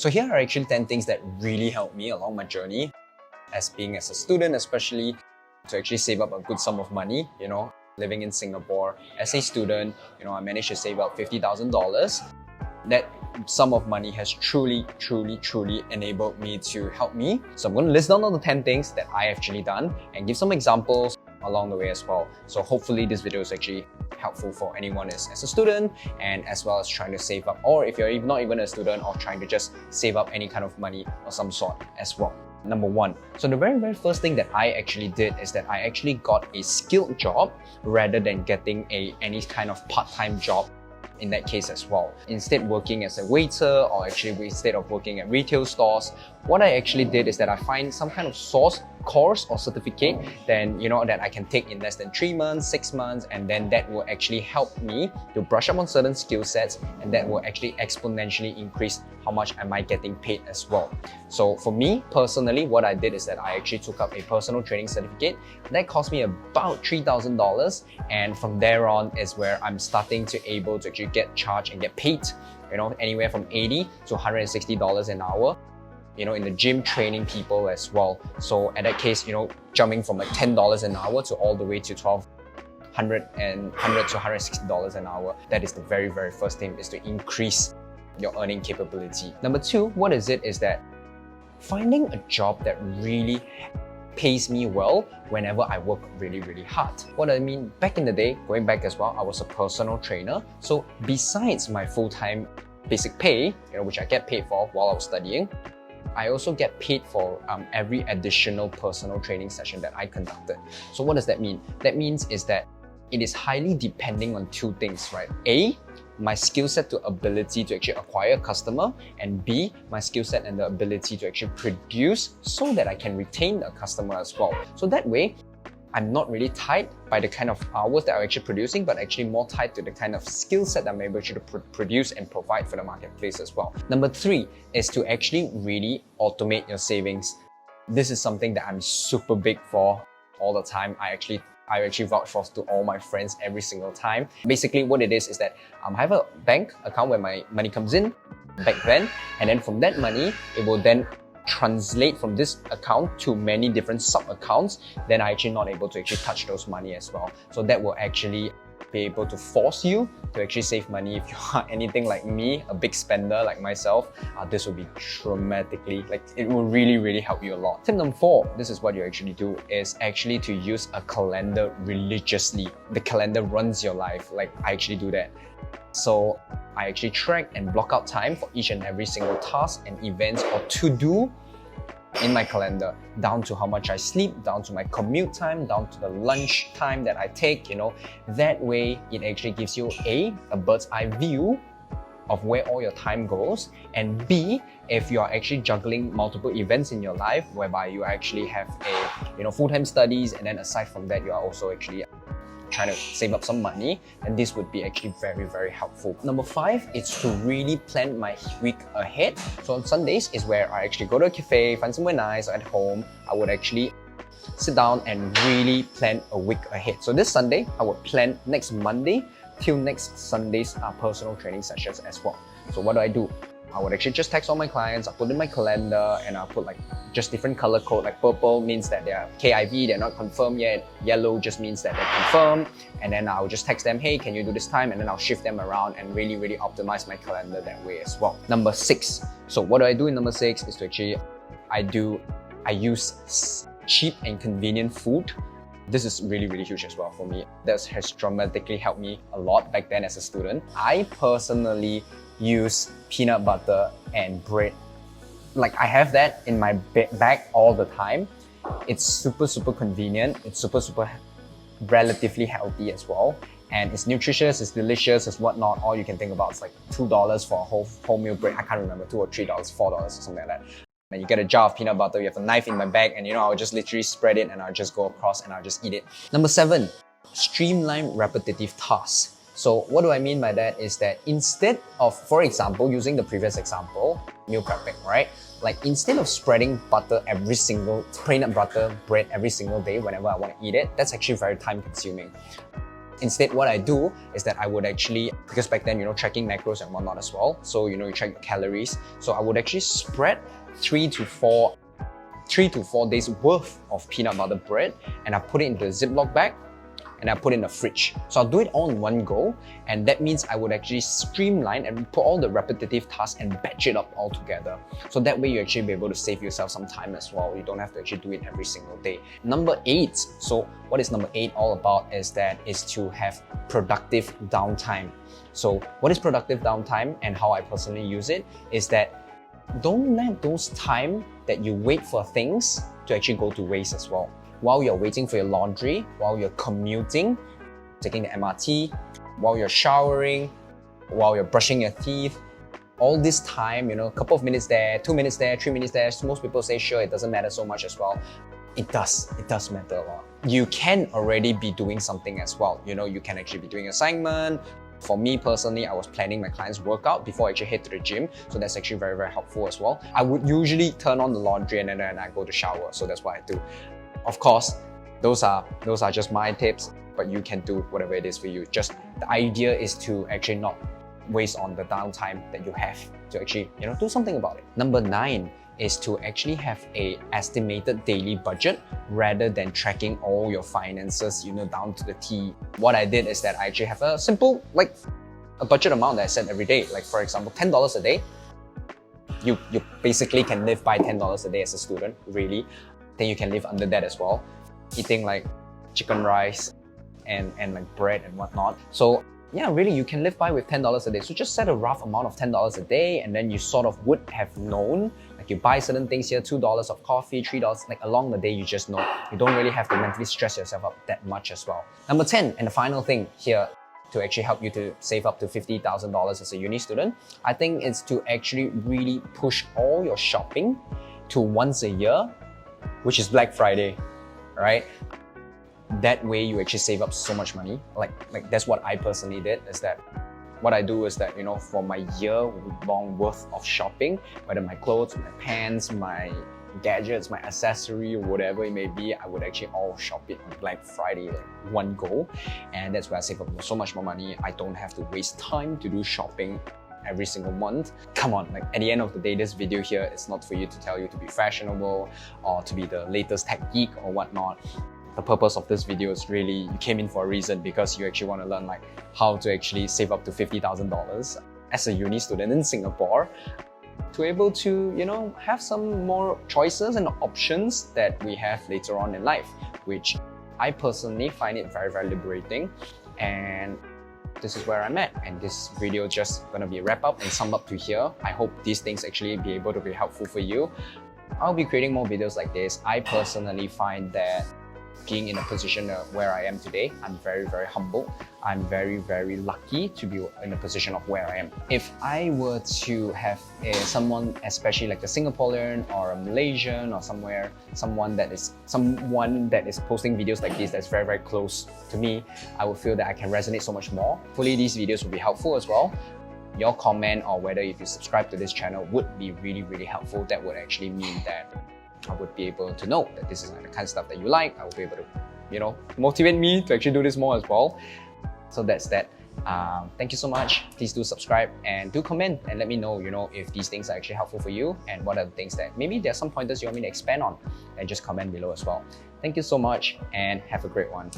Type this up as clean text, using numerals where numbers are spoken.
So here are actually 10 things that really helped me along my journey as a student, especially to actually save up a good sum of money, living in Singapore. As a student, I managed to save up $50,000. That sum of money has truly enabled me to help me. So I'm going to list down all the 10 things that I actually done and give some examples along the way as well. So hopefully this video is actually helpful for anyone as a student and as well as trying to save up, or if you're not even a student or trying to just save up any kind of money of some sort as well. Number one, so the very first thing that I actually did is that I actually got a skilled job rather than getting any kind of part-time job in that case as well. Instead working as a waiter, or actually instead of working at retail stores, what I actually did is that I find some kind of course or certificate then that I can take in less than 3 months, 6 months, and then that will actually help me to brush up on certain skill sets, and that will actually exponentially increase how much am I getting paid as well. So for me personally, what I did is that I actually took up a personal training certificate that cost me about $3,000, and from there on is where I'm starting to able to actually get charged and get paid anywhere from $80 to $160 an hour, in the gym training people as well. So at that case, jumping from like $10 an hour to all the way to $1,200 and $100 to $160 an hour. That is the very first thing, is to increase your earning capability. Number two, what is it is that finding a job that really pays me well whenever I work really hard. What I mean, back in the day, going back as well, I was a personal trainer. So besides my full-time basic pay, which I get paid for while I was studying, I also get paid for every additional personal training session that I conducted. So what does that mean? That means is that it is highly depending on two things, right? A, my skill set to ability to actually acquire a customer, and B, my skill set and the ability to actually produce so that I can retain a customer as well. So that way, I'm not really tied by the kind of hours that I'm actually producing, but actually more tied to the kind of skill set that I'm able to produce and provide for the marketplace as well. Number three is to actually really automate your savings. This is something that I'm super big for all the time. I actually vouch for to all my friends every single time. Basically what it is that I have a bank account where my money comes in back then, and then from that money, it will then translate from this account to many different sub-accounts. Then I actually not able to actually touch those money as well. So that will actually be able to force you to actually save money. If you are anything like me, a big spender like myself, this will be dramatically, it will really help you a lot. Tip number 4, this is what you actually do, is actually to use a calendar religiously. The calendar runs your life. I actually do that. So I actually track and block out time for each and every single task and events or to-do in my calendar, down to how much I sleep, down to my commute time, down to the lunch time that I take, That way, it actually gives you a bird's eye view of where all your time goes, and B, if you are actually juggling multiple events in your life whereby you actually have a full-time studies, and then aside from that, you are also actually trying to save up some money, and this would be actually very helpful. Number 5 is to really plan my week ahead. So on Sundays is where I actually go to a cafe, find somewhere nice at home. I would actually sit down and really plan a week ahead. So this Sunday, I would plan next Monday till next Sunday's personal training sessions as well. So what do? I would actually just text all my clients, I put in my calendar, and I'll put just different color code. Purple means that they're KIV, they're not confirmed yet. Yellow just means that they're confirmed. And then I'll just text them, hey, can you do this time? And then I'll shift them around and really optimize my calendar that way as well. Number 6. So what do I do in number 6 is to actually, I use cheap and convenient food. This is really huge as well for me. That has dramatically helped me a lot back then as a student. I personally use peanut butter and bread. I have that in my bag all the time. It's super convenient. It's super relatively healthy as well. And it's nutritious, it's delicious, it's whatnot. All you can think about is $2 for a wholemeal bread. I can't remember, $2 or $3, $4 or something like that. And you get a jar of peanut butter, you have a knife in my bag, and I'll just literally spread it and I'll just go across and I'll just eat it. Number 7, streamline repetitive tasks. So what do I mean by that is that instead of, for example, using the previous example, meal prepping, right? Instead of spreading peanut butter bread every single day whenever I want to eat it, that's actually very time consuming. Instead, what I do is that I would actually, because back then, tracking macros and whatnot as well, so you track your calories, so I would actually spread 3 to 4 days worth of peanut butter bread, and I put it into a Ziploc bag and I put it in the fridge. So I'll do it all in one go, and that means I would actually streamline and put all the repetitive tasks and batch it up all together. So that way you actually be able to save yourself some time as well. You don't have to actually do it every single day. Number 8. So what is number 8 all about is to have productive downtime. So what is productive downtime and how I personally use it is that don't let those time that you wait for things to actually go to waste as well. While you're waiting for your laundry, while you're commuting, taking the MRT, while you're showering, while you're brushing your teeth, all this time, a couple of minutes there, 2 minutes there, 3 minutes there, most people say, sure, it doesn't matter so much as well. It does matter a lot. You can already be doing something as well. You can actually be doing assignment. For me personally, I was planning my client's workout before I actually head to the gym. So that's actually very, very helpful as well. I would usually turn on the laundry and then I go to shower. So that's what I do. Of course, those are just my tips, but you can do whatever it is for you. Just the idea is to actually not waste on the downtime that you have to actually, do something about it. Number 9 is to actually have a estimated daily budget rather than tracking all your finances, down to the T. What I did is that I actually have a simple, a budget amount that I set every day. Like for example, $10 a day. You basically can live by $10 a day as a student, really. Then you can live under that as well. Eating like chicken rice and like bread and whatnot. So yeah, really you can live by with $10 a day. So just set a rough amount of $10 a day, and then you sort of would have known, like you buy certain things here, $2 of coffee, $3, like along the day you just know. You don't really have to mentally stress yourself up that much as well. Number 10, and the final thing here to actually help you to save up to $50,000 as a uni student, I think it's to actually really push all your shopping to once a year, which is Black Friday, right? That way you actually save up so much money. Like that's what I personally did, is that what I do is that, for my year-long worth of shopping, whether my clothes, my pants, my gadgets, my accessory, or whatever it may be, I would actually all shop it on Black Friday, like one go. And that's where I save up so much more money. I don't have to waste time to do shopping every single month. Come on, like at the end of the day, this video here is not for you to tell you to be fashionable or to be the latest tech geek or whatnot. The purpose of this video is really, you came in for a reason because you actually want to learn like how to actually save up to $50,000 as a uni student in Singapore, to able to, have some more choices and options that we have later on in life, which I personally find it very, very liberating. And this is where I'm at, and this video just gonna be a wrap up and sum up to here. I hope these things actually be able to be helpful for you. I'll be creating more videos like this. I personally find that being in a position where I am today, I'm very, very humbled. I'm very, very lucky to be in a position of where I am. If I were to have someone, especially like a Singaporean or a Malaysian or someone that is posting videos like this that's very, very close to me, I would feel that I can resonate so much more. Hopefully these videos will be helpful as well. Your comment, or whether if you subscribe to this channel, would be really, really helpful. That would actually mean that I would be able to know that this is like the kind of stuff that you like. I will be able to, motivate me to actually do this more as well. So that's that. Thank you so much. Please do subscribe and do comment and let me know, if these things are actually helpful for you, and what are the things that maybe there's some pointers you want me to expand on, and just comment below as well. Thank you so much and have a great one.